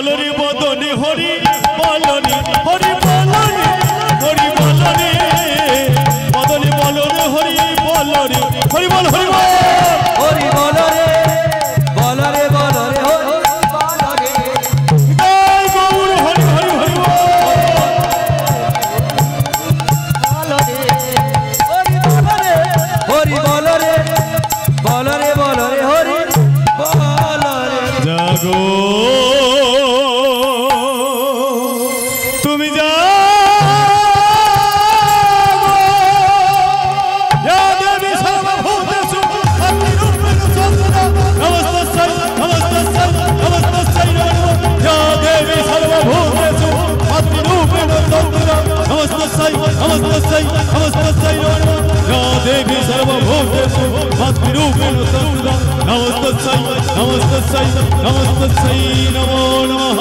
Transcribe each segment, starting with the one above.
বলরে বদনে হরি বলরে হরি বলরে হরি বলরে বদনে বলরে হরি বলরে হরি বল হরি বল হরি বলরে বলরে বলরে হরি বলরে জয় গৌর হরি হরি হরি বল হরি বলরে বলরে বলরে হরি বলরে জাগো তুমি যা দেবী সর্বভূতেষু নমস্তস্যৈ নমস্তস্যৈ নমস্তস্যৈ দেবী সর্বভূতেষু মাতৃরূপেণ নমস্তস্যৈ নমস্তস্যৈ নমস্তস্যৈ দেবী সর্বভূতেষু মাতৃরূপেণ নমস্তস্যৈ নমস্তস্যৈ নমস্তস্যৈ নমো নমঃ।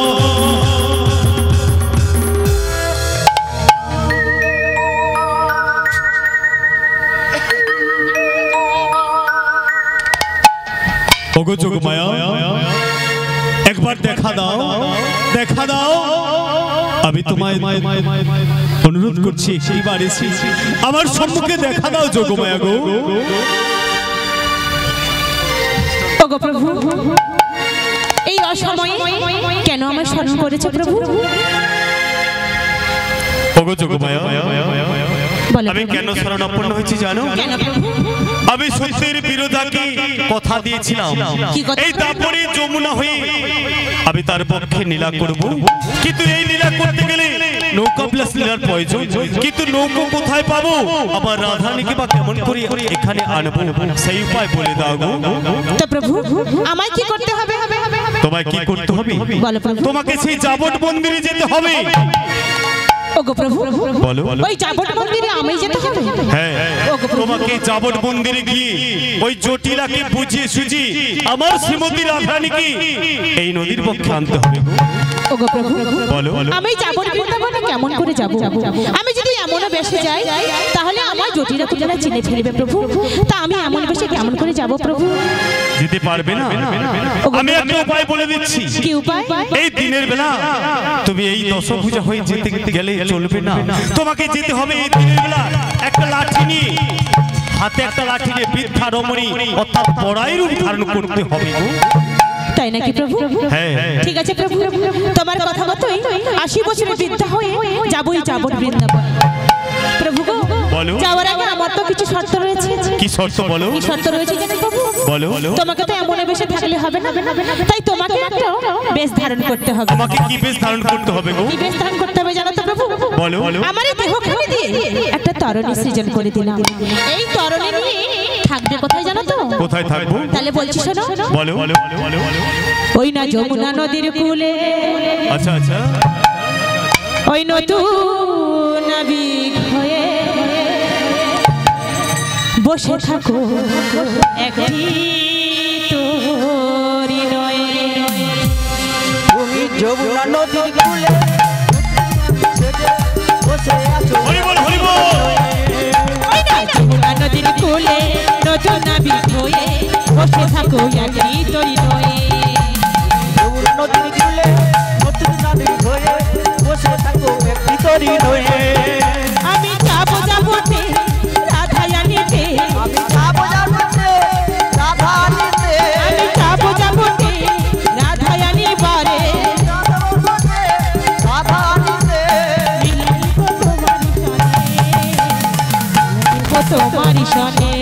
ওগো যোগমায়া একবার দেখা দাও দেখা দাও আমি তোমায় অনুরোধ করছি এইবার এসে আমার সম্মুখে দেখা দাও যোগমায়া গো। ওগো প্রভু এই অসময়ে কেন আমার স্মরণ করেছো প্রভু? ওগো যোগমায়া আমি কেন শরণাপন্ন হয়েছি জানো? কেন প্রভু? আমি সত্যের বিরোধাকে কথা দিয়েছিলাম এই তারপরে যমুনা হয়ে আমি তার পক্ষে লীলা করব, কিন্তু এই লীলা করতে গেলে নৌকা প্লাস লীলার প্রয়োজন, কিন্তু নৌকো কোথায় পাবো? আমার রাধারানীকে বা কেমন করে এখানে আনবো সেই উপায় বলে দাও গো। তো প্রভু আমায় কি করতে হবে? তোমায় কি করতে হবে? বলো প্রভু। তোমাকে সেই যাবট মন্দিরে যেতে হবে। ওগো প্রভু বলো ওই যাবট মন্দিরে আমি যেতে হবে? হ্যাঁ তোমাকে যাবট মন্দিরে গিয়ে ওই জটিলাকে বুঝিয়ে সুঝিয়ে আমার শ্রীমতী রাধারানীকে এই নদীর পক্ষে আনতে হবে। ওগো প্রভু বলো আমি যাবট বৃন্দাবনে কেমন করে যাব? আমি যদি এমন বেশে যাই তাহলে আমার জটিলা কুটিলা চিনে ফেলবে প্রভু, তা আমি এমন বেশে কেমন করে যাব প্রভু? যেতে পারবে না? আমি একটা উপায় বলে দিচ্ছি। কি উপায়? এই দিনের বেলা তুমি এই দশভুজা হয়ে যেতে গেলে চলবে না, তোমাকে যেতে হবে এই দিনের বেলা একটা লাঠি নিয়ে, হাতে একটা লাঠি নিয়ে বৃদ্ধা রমণী অর্থাৎ বড়াই রূপ ধারণ করতে হবে। তাই নাকি প্রভু? হ্যাঁ ঠিক আছে প্রভু, তোমার কথা মতোই 80 বছরের বৃদ্ধা হয়ে যাবই যাবট বৃন্দাবন। প্রভু গো বলো। যাওয়ার আগে আমার তো কিছু শর্ত রয়েছে। কি শর্ত বলো? কি শর্ত রয়েছে জানেন প্রভু? বলো। তোমাকে তো এমন বেশে থাকলে হবে না, তাই তোমাকে একটা বেশ ধারণ করতে হবে। আমাকে কি বেশ ধারণ করতে হবে গো? কি বেশ ধারণ করতে হবে জানো তো প্রভু? বলো। আমার এই দেহখানি দিয়ে একটা তরণী সৃজন করে দিলাম। এই তরণী নিয়ে থাকবে কোথায় জানো তো? কোথায় থাকবো? তাহলে বলছি শোনো। বলো। ওই না যমুনা নদীর কূলে, আচ্ছা আচ্ছা, ওই নতুন নাবিক হয়ে বসে থাকো একটি তোরি নয়। তুমি যমুনা নদীর কূলে বসে আছো, হরি বল হরি বল। ওই না যমুনা নদীর কূলে নতুন নাবিক হয়ে বসে থাকো একটি তোরি নয়। যমুনা নদীর কূলে নতুন নাবিক হয়ে বসে থাকো একটি তরি নয়ে। আমি যাবো যাবোতে রাধারানীতে, আমি যাবো যাবোতে রাধারানীতে, আমি যাবো যাবোতে রাধারানী বারে, রাধারানীতে তোমারই সনে।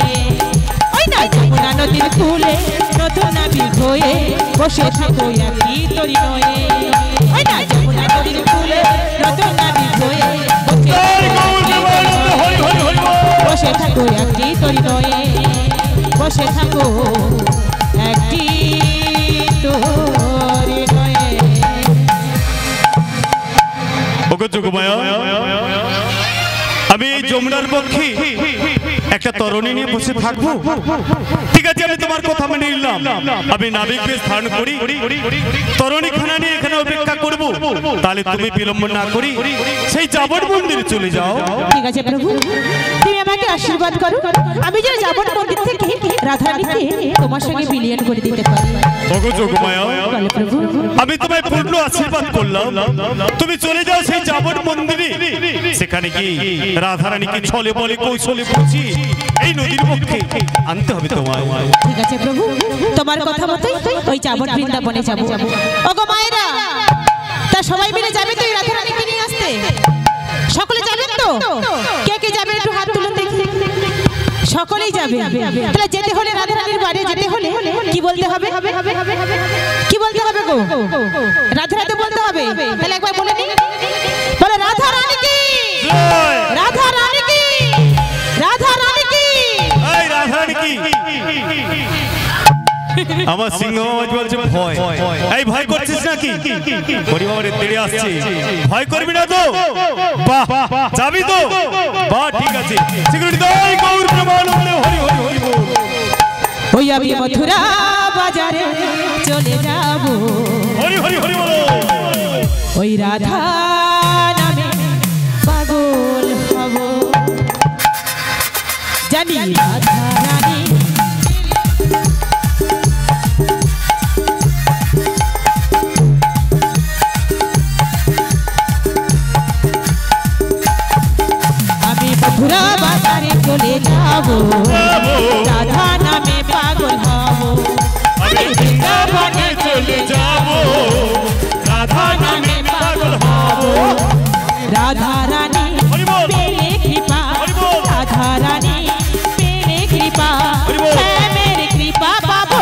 ওই না যমুনা নদীর কূলে নতুন নাবিক হয়ে বসে থাকো একটি তরি নয়ে। ওই না যমুনা নদীর কূলে নতুন নাবিক হয়ে বসে থাকো একটি তরি নয়ে, বসে থাকো একটি তরি নয়ে। ওগো যোগমায়া আমি এই যমুনার পক্ষে একটা তরণী নিয়ে বসে থাকবো। ঠিক আছে আমি তোমার কথা মেনে নিলাম, আমি নাবিক বেশ ধারণ করি, তরণী খানা নিয়ে এখানে অপেক্ষা করব। তাহলে তুমি বিলম্ব না করি সেই যাবট মন্দিরে চলে যাও। ঠিক আছে প্রভু, তুমি আমাকে আশীর্বাদ করো, আমি যেন যাবট মন্দির থেকে রাধারানীকে তোমার সঙ্গে বিলিয়ন করে দিতে পারি। ওগো যোগমায়া বলো প্রভু। আমি তোমায় পূর্ণ আশীর্বাদ করলাম তুমি চলে যাও সেই যাবট মন্দিরে সেখানে কি রাধারানীকে ছলে বলে কৌশলে বুঝি এই নদীর পক্ষে আনতে হবে তোমায় ঠিক আছে প্রভু তোমার কথা মতোই ওই যাবট বৃন্দাবনে যাব ওগো মায়েরা তা সবাই মিলে যাবে তো এই রাধারানীকে নিয়ে আসতে সকলে যাবেন তো কে কে যাবে একটু হাত তুলুন দেখি সকলেই যাবে তাহলে যেতে হলে রাধারানীর বাড়ি যেতে হলে কি বলতে হবে কি বলতে হবে গো রাধে রাধে বলতে হবে তাহলে একবার বলে নি বলে রাধা রানী কি রাধা রানী কি রাধা রানী কি এই রাধা রানী কি আমার সিংহ আওয়াজ বলছে ভয় এই ভয় করছিস নাকি পরিবারে তেড়ে আসছে ভয় করবি না তো বাহ যাবি তো বাহ ঠিক আছে সিকিউরিটি দাও গৌর প্রেমানন্দে হরি হরি হরি বল ওই আমি মথুরা বাজারে চলে যাব হরি হরি হরি বল ওই রাধা নামে পাগল হব জানি রাধা রানী মথুরা বাজারে চলে যাব রাধা নামে পাগল হব আমি বৃন্দাবনে চলে যাব রাধা নামে পাগল হব রাধা রানী পেলে কৃপা রাধা রানী পেলে কৃপা শ্যামের কৃপা পাবো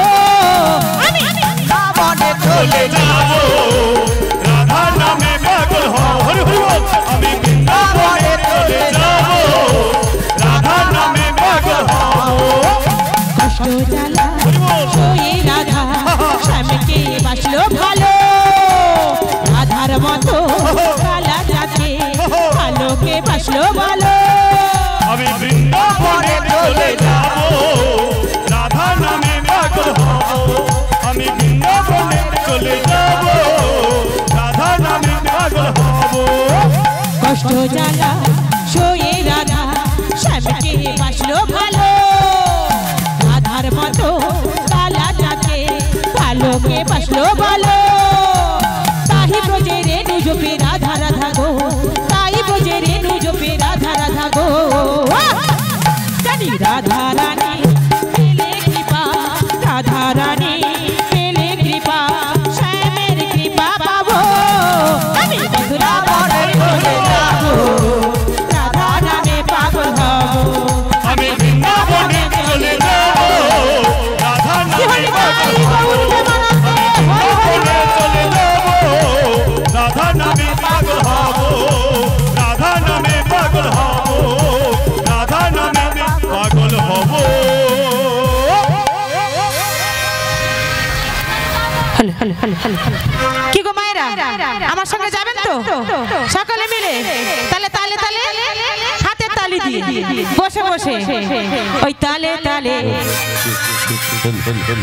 আমি বৃন্দাবনে চলে যাব রাধা নামে পাগল হব হরি হরি বল আমি বৃন্দাবনে চলে যাব রাধা নামে পাগল হব কষ্ট জ্বালা সয়ে রাধা শ্যামকে বাসলো ভালো রাধার মতো কালা যাচ্ছে ভালোকে বাসলো ভালো আমি বৃন্দাবনে চলে যাব রাধা নামে পাগল হব আমি বৃন্দাবনে চলে যাব রাধা নামে পাগল হব কষ্ট জ্বালা সয়ে রাধা শ্যামকে বাসলো ভালো রাধার মতো কালা যাচ্ছে ভালোকে বাসলো ভালো তাই ব্রজে রেণু জপে রাধা রাধা গো তাই ব্রজে রেণু জপে রাধা রাধা গো জানি রাধা রানী পেলে কৃপা রাধা রানী পেলে কৃপা শ্যামের কৃপা পাবো আমি মথুরা বাজারে চলে যাব রাধা নামে পাগল হব আমি বৃন্দাবনে চলে যাব রাধা নামে পাগল হব বৃন্দাবনে চলে যাব রাধা নামে পাগল হব রাধা নামে পাগল হব রাধা নামে পাগল হব কি গো মায়েরা আমার সঙ্গে যাবেন তো সকলে মিলে তালে তালে তালে হাতে তালি দিয়ে বসে বসে ওই তালে তালে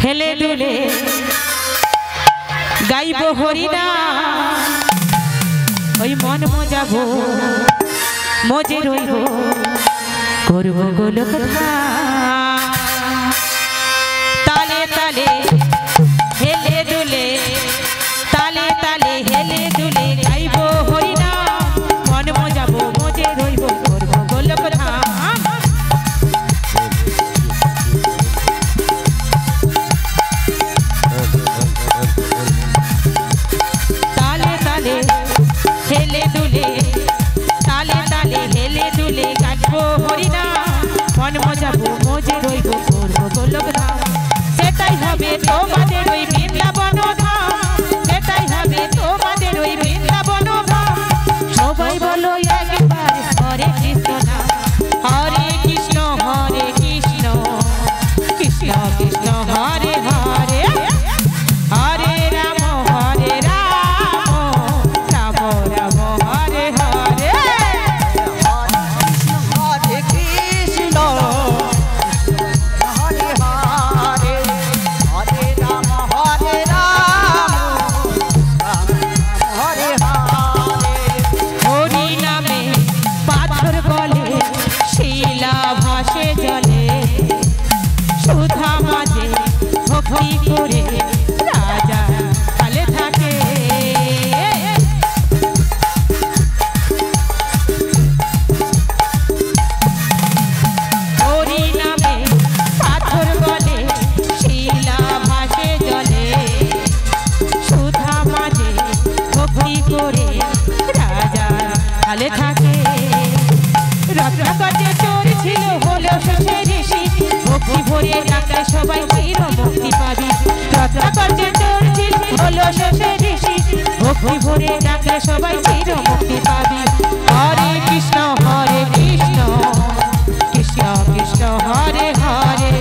হেলে দুলে গাইব হরিনা ওই মন মজাবো মজে রইব করব গোলক তালে তালে হেলে দুলে তালে তালে হেলে দুলে গাইব হরিনা মন মজাবো মজে রইব করব গোলক ধাম তালে তালে হেলে দুলে তালে তালে হেলে দুলে গাইব হরিনা মন মজাবো মজে রইব করব গোলক ধাম সেটাই হবে তোমাদের ওই বৃন্দাবন ধাম সেটাই হবে তোমাদের ওই বৃন্দাবন ধাম সবাই বলো একবার হরে কৃষ্ণ নাম হরে কৃষ্ণ কৃষ্ণ কৃষ্ণ হরে হরে হরে রাম রাম রাম হরে হরে হরে কৃষ্ণ আড়ালে থাকে রত্নাকর যে চোর ছিল হলো শেষে ঋষি ভক্তি ভরে ডাকলে সবাই চির মুক্তি পাবি রত্নাকর যে চোর ছিল হলো শেষে ঋষি ভক্তি ভরে ডাকলে সবাই চির মুক্তি পাবি হরে কৃষ্ণ কৃষ্ণ কৃষ্ণ হরে হরে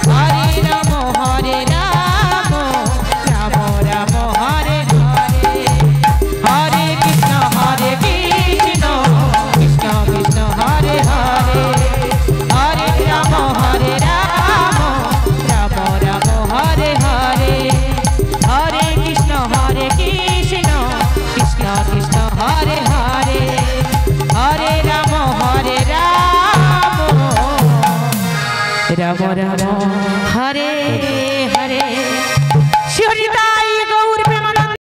হরে রাম রাম রাম হরে হরে হরে কৃষ্ণ কৃষ্ণ কৃষ্ণ হরে হরে হরে রাম রাম রাম হরে হরে হরে কৃষ্ণ কৃষ্ণ কৃষ্ণ হরে হরে হরে রাম রাম রাম রাম হরে